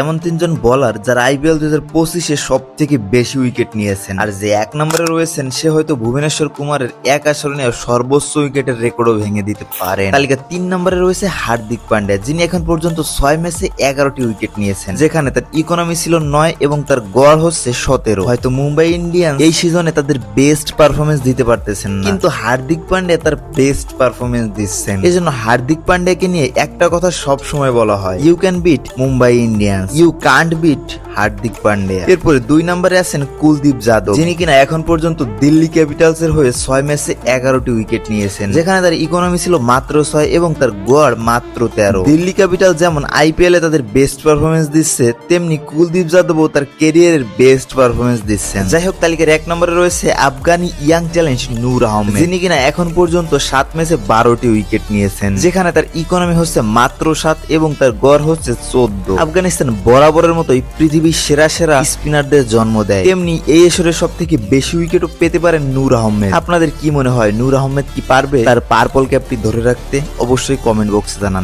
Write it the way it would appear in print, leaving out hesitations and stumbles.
এমন তিনজন বোলার যারা আইপিএল 2025-এ সব থেকে বেশি উইকেট নিয়েছেন, আর যে এক নম্বরে রয়েছেন সে হয়তো ভুবনেশ্বর কুমারের এক আসরে নেওয়া সর্বোচ্চ উইকেটের রেকর্ডও ভেঙে দিতে পারেন। তালিকা 3 নম্বরে রয়েছে হার্দিক পান্ডিয়া, যিনি এখন পর্যন্ত 6 ম্যাচে 11টি উইকেট নিয়েছেন, যেখানে তার ইকোনমি ছিল 9 এবং তার গড় হচ্ছে 17। হয়তো মুম্বাই ইন্ডিয়ান্স এই সিজনে তাদের বেস্ট পারফরমেন্স দিতে পারতেছেন না, কিন্তু হার্দিক পান্ডিয়া তার বেস্ট পারফরমেন্স দিচ্ছেন। এই জন্য হার্দিক পান্ডিয়াকে নিয়ে একটা কথা সব সময় বলা হয়, you can beat Mumbai Indians, you can't beat Hardik Pandya. এরপরে 2 নম্বরে আছেন কুলদীপ যাদব, যিনি কিনা এখন পর্যন্ত দিল্লি ক্যাপিটালস এর হয়ে 6 ম্যাচে 11টি উইকেট নিয়েছেন, যেখানে তার ইকোনমি ছিল মাত্র 6 এবং তার গড় মাত্র 13। দিল্লি ক্যাপিটাল যেমন আইপিএল এ তাদের বেস্ট পারফরমেন্স দিচ্ছে, তেমনি কুলদীপ যাদবও তার ক্যারিয়ারের বেস্ট পারফরমেন্স দিচ্ছেন। যাই হোক, তালিকার 1 নম্বরে রয়েছে আফগানি ইয়াং চ্যালেঞ্জ নূর আহমেদ, যিনি কিনা এখন পর্যন্ত 7 ম্যাচে 12টি উইকেট নিয়েছেন, যেখানে তার ইকোনমি হচ্ছে মাত্র 7 এবং তার গড় হচ্ছে 14। আফগানিস্তান বরাবরের মতোই পৃথিবীর সেরা স্পিনারদের জন্ম দেয়, তেমনি এই আসরে সব থেকে বেশি উইকেটও পেতে পারেন নূর আহমেদ। আপনাদের কি মনে হয়, নূর আহমেদ কি পারবে তার পার্পল ক্যাপটি ধরে রাখতে? অবশ্যই কমেন্ট বক্সে জানান।